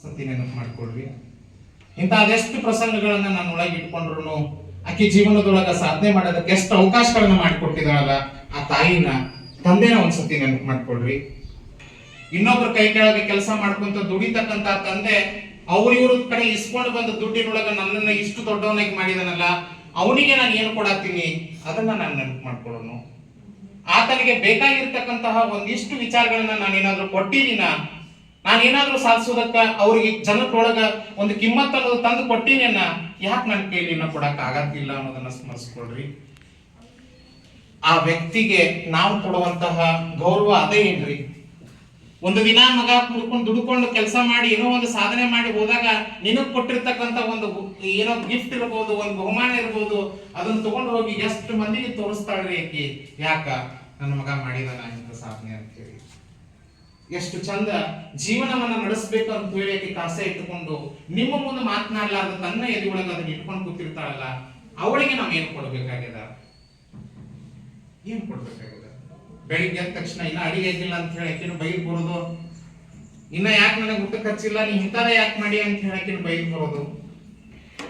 ಸತಿ ನೆನಪು ಮಾಡ್ಕೊಳ್ರಿ. ಇಂಥ ಅದೆಷ್ಟು ಪ್ರಸಂಗಗಳನ್ನ ನಾನು ಒಳಗೆ ಇಟ್ಕೊಂಡ್ರು ಆಕೆ ಜೀವನದೊಳಗ ಸಾಧನೆ ಮಾಡೋದಕ್ಕೆ ಎಷ್ಟು ಅವಕಾಶಗಳನ್ನ ಮಾಡಿಕೊಟ್ಟಿದ್ದಾಳಲ್ಲ ಆ ತಾಯಿನ, ತಂದೆನ ಒಂದ್ಸತಿ ನೆನಪು ಮಾಡ್ಕೊಳ್ರಿ. ಇನ್ನೊಬ್ರ ಕೈ ಕೆಳಗೆ ಕೆಲಸ ಮಾಡ್ಕೊಂತ ದುಡಿತಕ್ಕಂತ ತಂದೆ ಅವ್ರ ಕಡೆ ಇಸ್ಕೊಂಡು ಬಂದ ದುಡ್ಡಿನೊಳಗ ನನ್ನನ್ನ ಇಷ್ಟು ದೊಡ್ಡವನಾಗಿ ಮಾಡಿದನಲ್ಲ, ಅವನಿಗೆ ನಾನು ಏನು ಕೊಡತ್ತೀನಿ ಅದನ್ನ ನಾನು ನೆನಪು ಮಾಡ್ಕೊಳ್ಳೋನು. ಆತನಿಗೆ ಬೇಕಾಗಿರ್ತಕ್ಕಂತಹ ಒಂದಿಷ್ಟು ವಿಚಾರಗಳನ್ನ ನಾನೇನಾದ್ರೂ ಕೊಟ್ಟಿದ್ದೀನ, ನಾನೇನಾದ್ರೂ ಸಾಧಿಸೋದಕ್ಕ ಅವ್ರಿಗೆ ಜನರೊಳಗ ಒಂದು ಕಿಮ್ಮತ್ ಅನ್ನೋದು ತಂದು ಕೊಟ್ಟಿನೇನ, ಯಾಕೆ ನನ್ನ ಕೈಲಿ ಇನ್ನ ಕೊಡಕ್ ಆಗತ್ತಿಲ್ಲ ಅನ್ನೋದನ್ನ ಸ್ಮರಿಸ್ಕೊಳ್ರಿ. ಆ ವ್ಯಕ್ತಿಗೆ ನಾವು ಕೊಡುವಂತಹ ಗೌರವ ಅದೇ ಏನ್ರಿ. ಒಂದು ದಿನ ಮಗ ಕುಡ್ಕೊಂಡು ದುಡ್ಕೊಂಡು ಕೆಲಸ ಮಾಡಿ ಏನೋ ಒಂದು ಸಾಧನೆ ಮಾಡಿ ಹೋದಾಗ ನಿನಗ್ ಕೊಟ್ಟಿರ್ತಕ್ಕಂಥ ಒಂದು ಏನೋ ಗಿಫ್ಟ್ ಇರ್ಬೋದು, ಒಂದು ಬಹುಮಾನ ಇರ್ಬೋದು, ಅದನ್ನ ತಗೊಂಡು ಹೋಗಿ ಎಷ್ಟು ಮಂದಿಗೆ ತೋರಿಸ್ತಾಳ್ರಿ ಆಕಿ, ಯಾಕ ನನ್ನ ಮಗ ಮಾಡಿದಾನ ಇಂಥ ಸಾಧನೆ ಅಂತ ಹೇಳಿ. ಎಷ್ಟು ಚಂದ ಜೀವನವನ್ನ ನಡೆಸಬೇಕು ಅಂತ ಹೇಳಿ ಆಕಿ ಕಾಸೆ ಇಟ್ಟುಕೊಂಡು ನಿಮ್ಮ ಮುಂದೆ ಮಾತನಾಡಲಾರ್ದ ತನ್ನ ಎದೆ ಒಳಗೆ ಅದನ್ನ ಇಟ್ಕೊಂಡು ಕೂತಿರ್ತಾಳಲ್ಲ, ಅವಳಿಗೆ ನಾವ್ ಏನ್ ಕೊಡ್ಬೇಕಾಗ್ಯದ? ಏನ್ ಕೊಡ್ಬೇಕಾಗ್ಯದ? ಬೆಳಿಗ್ಗೆ ಎದ್ದ ತಕ್ಷಣ ಇನ್ನ ಅಡಿಗೆ ಆಗಿಲ್ಲ ಅಂತ ಹೇಳಿ ಆಕಿನ ಬೈದ್ ಬರೋದು, ಇನ್ನ ಯಾಕೆ ನನಗೆ ಊಟಕ್ಕೆ ಹಚ್ಚಿಲ್ಲ, ನೀ ಇಂಥದ ಯಾಕೆ ಮಾಡಿ ಅಂತ ಹೇಳಿ ಆಕಿನ ಬೈದ್ ಬರೋದು,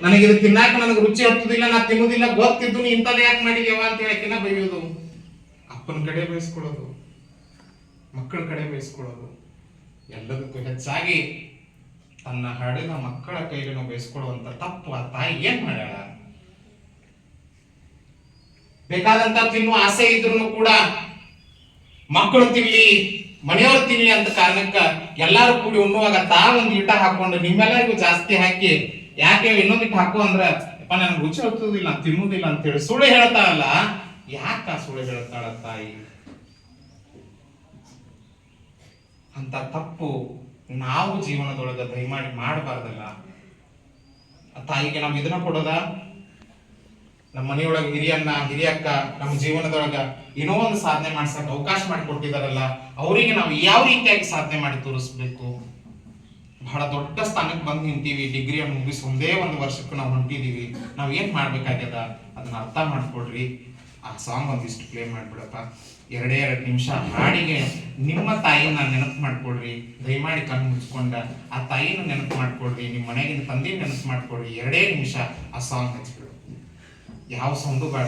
ನನಗಿದು ತಿನ್ನಾಕ ನನಗೆ ರುಚಿ ಹತ್ತುದಿಲ್ಲ, ನಾ ತಿನ್ನುದಿಲ್ಲ ಗೊತ್ತಿದ್ದು ನೀ ಇಂಥದ ಯಾಕೆ ಮಾಡಿದ್ಯವ ಅಂತ ಹೇಳಿ ಆಕಿನ ಬೈಯೋದು. ಅಪ್ಪನ ಕಡೆ ಬಯಸ್ಕೊಳ್ಳೋದು, ಮಕ್ಕಳ ಕಡೆ ಬಯಸ್ಕೊಳ್ಳೋದು, ಎಲ್ಲದಕ್ಕೂ ಹೆಚ್ಚಾಗಿ ತನ್ನ ಹಡಿದ ಮಕ್ಕಳ ಕೈಗೆ ಬಯಸ್ಕೊಳ್ಳುವಂತ ತಪ್ಪು ಆ ತಾಯಿ ಏನ್ ಮಾಡ್ಯಾಳ? ಬೇಕಾದಂತ ತಿನ್ನುವ ಆಸೆ ಇದ್ರು ಕೂಡ ಮಕ್ಕಳು ತಿನ್ಲಿ, ಮನೆಯವರು ತಿನ್ಲಿ ಅಂತ ಕಾರಣಕ್ಕ ಎಲ್ಲಾರು ಕೂಡಿ ಉಣ್ಣುವಾಗ ತಾವೊಂದು ಇಟ್ಟ ಹಾಕೊಂಡು ನಿಮ್ಮೆಲ್ಲರಿಗೂ ಜಾಸ್ತಿ ಹಾಕಿ, ಯಾಕೆ ಇನ್ನೊಂದಿಟ್ಟು ಹಾಕು ಅಂದ್ರ ಅಪ್ಪ ನನ್ಗೆ ರುಚಿ ಹತ್ತುದಿಲ್ಲ, ತಿನ್ನುವುದಿಲ್ಲ ಅಂತ ಹೇಳಿ ಸುಳ್ಳು ಹೇಳ್ತಾಳಲ್ಲ. ಯಾಕ ಸುಳ್ಳು ಹೇಳ್ತಾಳ ತಾಯಿ? ಅಂತ ತಪ್ಪು ನಾವು ಜೀವನದೊಳಗ ದಯಮಾಡಿ ಮಾಡಬಾರ್ದಲ್ಲ. ಆ ತಾಯಿಗೆ ನಾವು ಇದನ್ನ ಕೊಡೋದ? ನಮ್ಮ ಮನೆಯೊಳಗೆ ಹಿರಿಯಕ್ಕ ನಮ್ಮ ಜೀವನದೊಳಗ ಏನೋ ಒಂದು ಸಾಧನೆ ಮಾಡ್ಸಕ್ ಅವಕಾಶ ಮಾಡಿಕೊಟ್ಟಿದಾರಲ್ಲ, ಅವರಿಗೆ ನಾವು ಯಾವ ರೀತಿಯಾಗಿ ಸಾಧನೆ ಮಾಡಿ ತೋರಿಸ್ಬೇಕು? ಬಹಳ ದೊಡ್ಡ ಸ್ಥಾನಕ್ಕೆ ಬಂದು ನಿಂತೀವಿ, ಡಿಗ್ರಿಯನ್ನು ಮುಗಿಸಿ ಒಂದೇ ಒಂದು ವರ್ಷಕ್ಕೆ ನಾವು ಹೊಂಟಿದೀವಿ, ನಾವ್ ಏನ್ ಮಾಡ್ಬೇಕಾಗ್ಯದ ಅದನ್ನ ಅರ್ಥ ಮಾಡ್ಕೊಡ್ರಿ. ಆ ಸಾಂಗ್ ಒಂದಿಷ್ಟು ಪ್ಲೇ ಮಾಡ್ಬಿಡಪ್ಪ, 2 ನಿಮಿಷ ಹಾಡಿಗೆ ನಿಮ್ಮ ತಾಯಿನ ನೆನಪು ಮಾಡ್ಕೊಡ್ರಿ. ದಯಮಾಡಿ ಕಣ್ಣು ಮುಚ್ಕೊಂಡ ಆ ತಾಯಿನ ನೆನಪು ಮಾಡ್ಕೊಡ್ರಿ, ನಿಮ್ಮ ಮನೆಗಿನ ತಂದೆ ನೆನಪು ಮಾಡ್ಕೊಡ್ರಿ. 2 ನಿಮಿಷ ಆ ಸಾಂಗ್ ಹಚ್ಬಿಡು, ಯಾವ ಸೌಂಡು ಬೇಡ.